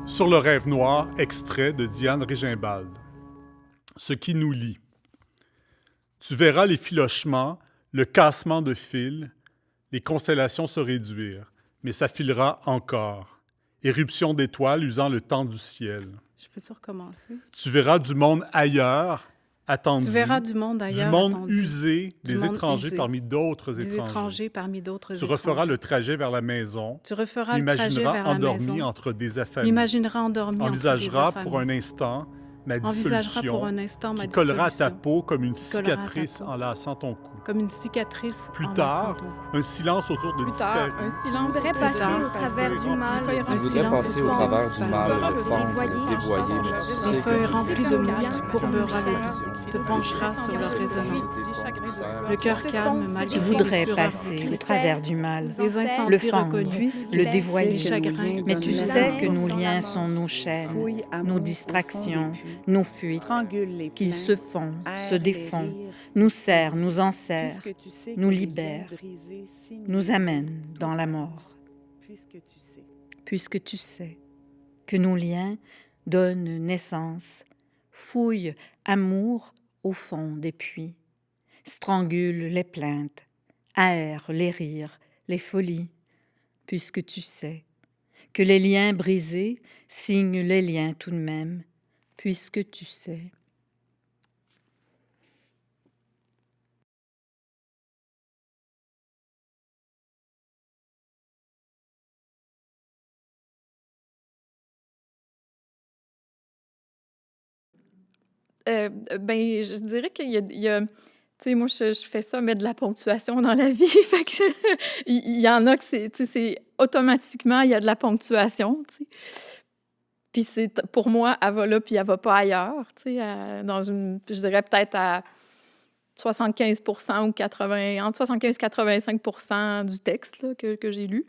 Sur le rêve noir, extrait de Diane Régimbald. Ce qui nous lie. Tu verras les filochements, le cassement de fils, les constellations se réduire, mais ça filera encore. Éruption d'étoiles usant le temps du ciel. Je peux-tu recommencer? Tu verras du monde ailleurs, attendu. Tu verras du monde Du ailleurs monde attendu. usé, Du des monde étrangers usé. parmi d'autres Des étrangers parmi d'autres Tu étrangers. referas le trajet vers la maison. Tu referas le trajet L'imagineras vers la endormi maison. entre des affamés. L'imagineras endormi Envisageras entre des pour un affamés. instant ma Envisageras dissolution pour un instant ma qui collera à ta dissolution. peau comme une Qui collera à ta cicatrice peau. enlaçant ton cou. Comme une cicatrice Plus en tard, laissant ton cou. un silence autour de Plus tard, disparu. un silence. Je voudrais autour de passer disparu. au travers du mal. Feuilles Un Je voudrais silence passer au fond, travers du mal, disparaît. le fendre, Dévoyer, le dévoyer, mais tu Les sais Les que feuilles tu remplies sais de que mouilles, tu tu courberas sais les que pieds, tu te pencheras sur leur résonance. Le cœur calme, malgré Tu voudrais les passer fleurs au travers du mal, les incendies le fendre, reconnus, le dévoyer. les chagrins. Mais tu La sais mort que nos dans la liens mort. sont nos chaînes, Fouille amour nos au fond distractions, des puits, nos fuites, strangule les qu'ils plaintes, se font, se erre les défont, rires, nous serrent, nous enserrent, puisque tu sais nous que les liens libèrent, brisés signent nous les amènent dans la mort, puisque tu sais. puisque tu sais que nos liens donnent naissance, fouillent amour au fond des puits, strangulent les plaintes, aèrent les rires, les folies, puisque tu sais que les liens brisés signent les liens tout de même, puisque tu sais. Ben, je dirais qu'il y a tu sais, moi, je fais ça, mettre de la ponctuation dans la vie, fait que il y en a que c'est, tu sais, c'est automatiquement, il y a de la ponctuation, tu sais. Puis pour moi, elle va là, puis elle va pas ailleurs, tu sais, dans je dirais peut-être à 75% ou 80, entre 75 et 85% du texte là, que j'ai lu.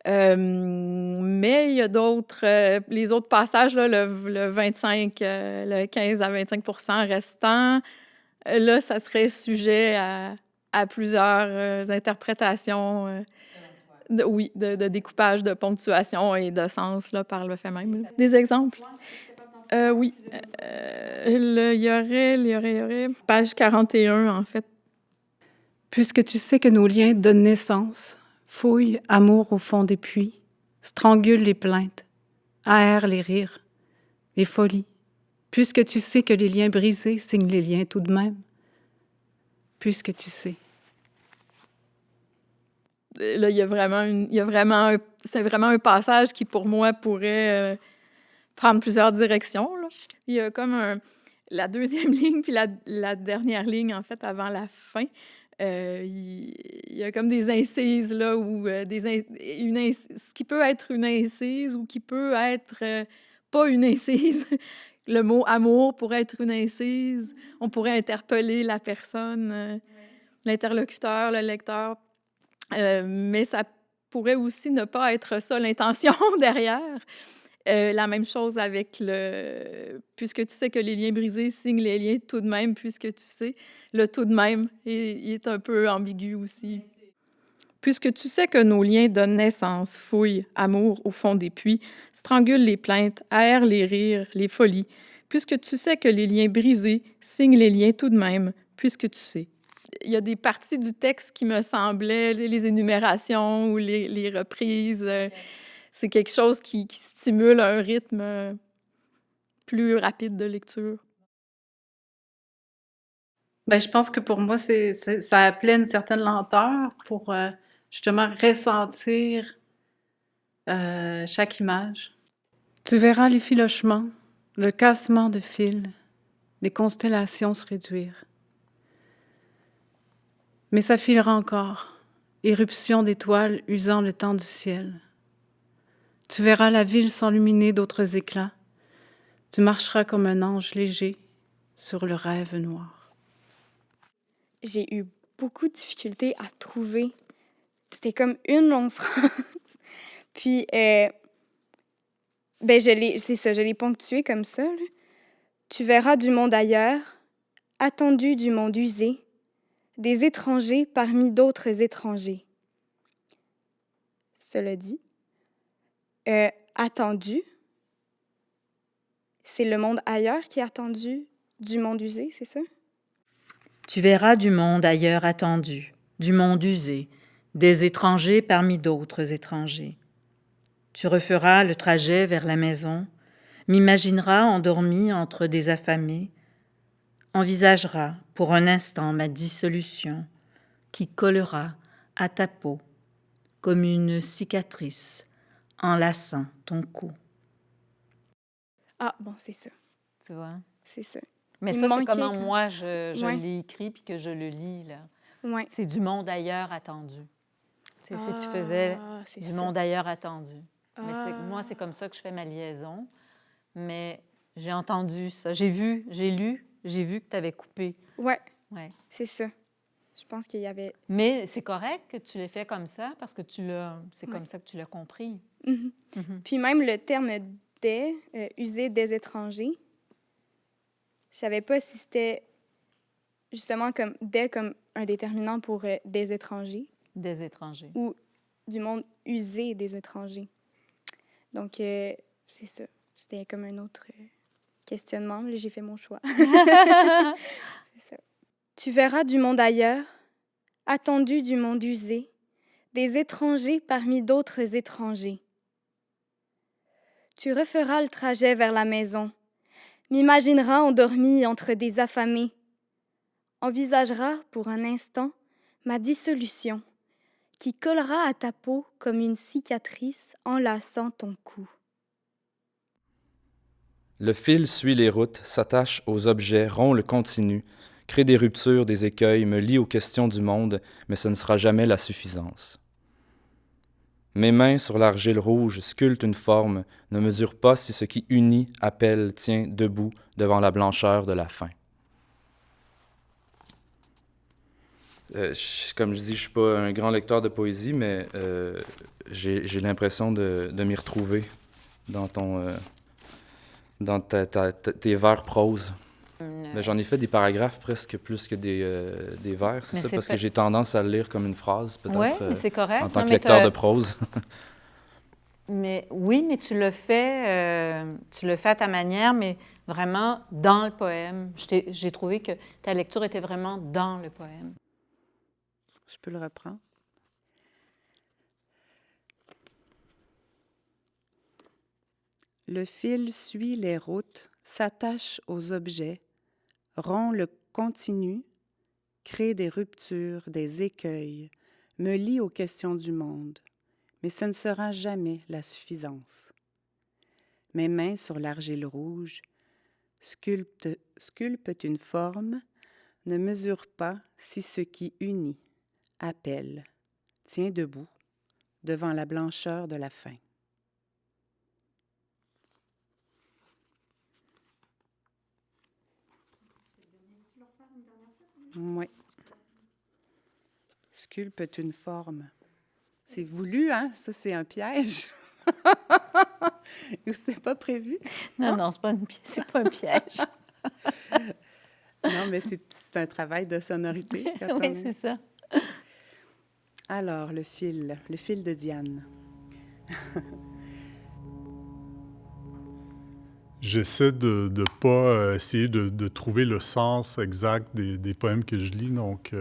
Mais il y a d'autres, les autres passages, là, le 25, le 15 à 25% restant, là, ça serait sujet à plusieurs interprétations, oui, de découpage, de ponctuation et de sens là, par le fait même. Là. Des exemples? Oui. Il y aurait... Page 41, en fait. Puisque tu sais que nos liens donnent naissance, fouille amour au fond des puits, strangule les plaintes, aère les rires, les folies. Puisque tu sais que les liens brisés signent les liens tout de même. Puisque tu sais. Là, c'est vraiment un passage qui, pour moi, pourrait prendre plusieurs directions. Là. Il y a comme la deuxième ligne, puis la dernière ligne, en fait, avant la fin. Il y a comme des incises, là, ou ce qui peut être une incise ou qui peut être pas une incise. Le mot « amour » pourrait être une incise. On pourrait interpeller la personne, l'interlocuteur, le lecteur. Mais ça pourrait aussi ne pas être ça l'intention derrière. La même chose avec puisque tu sais que les liens brisés signent les liens tout de même, puisque tu sais, le tout de même il est un peu ambigu aussi. Puisque tu sais que nos liens donnent naissance, fouille, amour au fond des puits, strangule les plaintes, aère les rires, les folies. Puisque tu sais que les liens brisés signent les liens tout de même, puisque tu sais. Il y a des parties du texte qui me semblaient, les énumérations ou les reprises, c'est quelque chose qui stimule un rythme plus rapide de lecture. Ben, je pense que pour moi, ça appelait une certaine lenteur pour justement ressentir chaque image. Tu verras les filochements, le cassement de fils, les constellations se réduire. Mais ça filera encore, éruption d'étoiles usant le temps du ciel. Tu verras la ville s'enluminer d'autres éclats. Tu marcheras comme un ange léger sur le rêve noir. J'ai eu beaucoup de difficultés à trouver. C'était comme une longue phrase. Puis, ben, je l'ai ponctué comme ça. Là. Tu verras du monde ailleurs, attendu du monde usé, des étrangers parmi d'autres étrangers. Cela dit, attendu, C'est le monde ailleurs qui est attendu du monde usé, c'est ça? Tu verras du monde ailleurs attendu, du monde usé, des étrangers parmi d'autres étrangers. Tu referas le trajet vers la maison, m'imagineras endormi entre des affamés, envisageras pour un instant ma dissolution qui collera à ta peau comme une cicatrice enlaçant ton cou. Ah, bon, c'est ça, Tu vois? c'est ça. Mais Il ça, c'est manquait comment que- moi, je Ouais. l'ai écrit puis que je le lis, là. Ouais. C'est du monde ailleurs attendu. C'est si tu faisais Ah, c'est du ça. monde ailleurs attendu. Mais Ah. moi, c'est comme ça que je fais ma liaison. Mais j'ai entendu ça. J'ai lu, j'ai vu que tu avais coupé. Ouais, Ouais. c'est ça. Je pense qu'il y avait... Mais c'est correct que tu l'aies fait comme ça parce que c'est Ouais. comme ça que tu l'as compris. Mhm. Mhm. Puis même le terme « des », usé des étrangers, je savais pas si c'était justement comme « des » comme un déterminant pour des étrangers Des étrangers. ou du monde usé des étrangers. Donc, c'est ça. C'était comme un autre questionnement. Là, j'ai fait mon choix. C'est ça. Tu verras du monde ailleurs, attendu du monde usé, des étrangers parmi d'autres étrangers. Tu referas le trajet vers la maison, m'imagineras endormi entre des affamés, envisageras pour un instant ma dissolution qui collera à ta peau comme une cicatrice enlaçant ton cou. Le fil suit les routes, s'attache aux objets, rompt le continu, crée des ruptures, des écueils, me lie aux questions du monde, mais ce ne sera jamais la suffisance. Mes mains sur l'argile rouge sculptent une forme, ne mesurent pas si ce qui unit, appelle, tient debout devant la blancheur de la fin. Comme je dis, je ne suis pas un grand lecteur de poésie, mais j'ai l'impression de m'y retrouver dans dans tes vers prose. Mais j'en ai fait des paragraphes presque plus que des vers, c'est Mais ça, c'est parce pas- que j'ai tendance à le lire comme une phrase, peut-être, Oui, mais c'est correct. en tant Non, que mais lecteur de prose. Mais oui, mais tu le fais à ta manière, mais vraiment dans le poème. J'ai trouvé que ta lecture était vraiment dans le poème. Je peux le reprendre? Le fil suit les routes, s'attache aux objets, rompt le continu, crée des ruptures, des écueils, me lie aux questions du monde, mais ce ne sera jamais la suffisance. Mes mains sur l'argile rouge sculptent une forme, ne mesurent pas si ce qui unit, appelle, tient debout devant la blancheur de la fin. Oui. Sculpte une forme. C'est voulu, hein? Ça, c'est un piège. Ou c'est pas prévu? Non, non, c'est pas un piège. Non, mais c'est un travail de sonorité. Oui, c'est ça. Alors, le fil de Diane. J'essaie de ne pas essayer de trouver le sens exact des poèmes que je lis, donc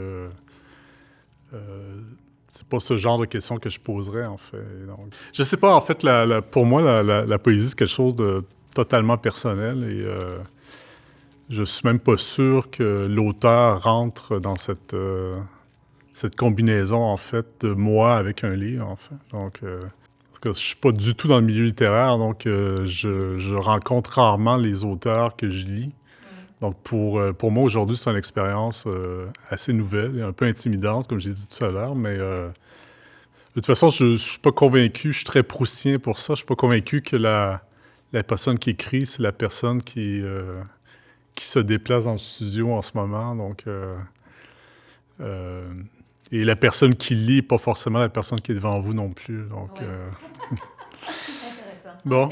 c'est pas ce genre de questions que je poserais, en fait. Donc, je sais pas, en fait, pour moi, la poésie, c'est quelque chose de totalement personnel et je suis même pas sûr que l'auteur rentre dans cette combinaison, en fait, de moi avec un livre, en fait. Donc, en tout cas, je suis pas du tout dans le milieu littéraire, donc je rencontre rarement les auteurs que je lis. Donc, pour moi, aujourd'hui, c'est une expérience assez nouvelle et un peu intimidante, comme j'ai dit tout à l'heure, mais de toute façon, je ne suis pas convaincu, je suis très proustien pour ça, je ne suis pas convaincu que la personne qui écrit, c'est la personne qui se déplace dans le studio en ce moment, donc... et la personne qui lit n'est pas forcément la personne qui est devant vous non plus, donc... Ouais. Intéressant. Bon.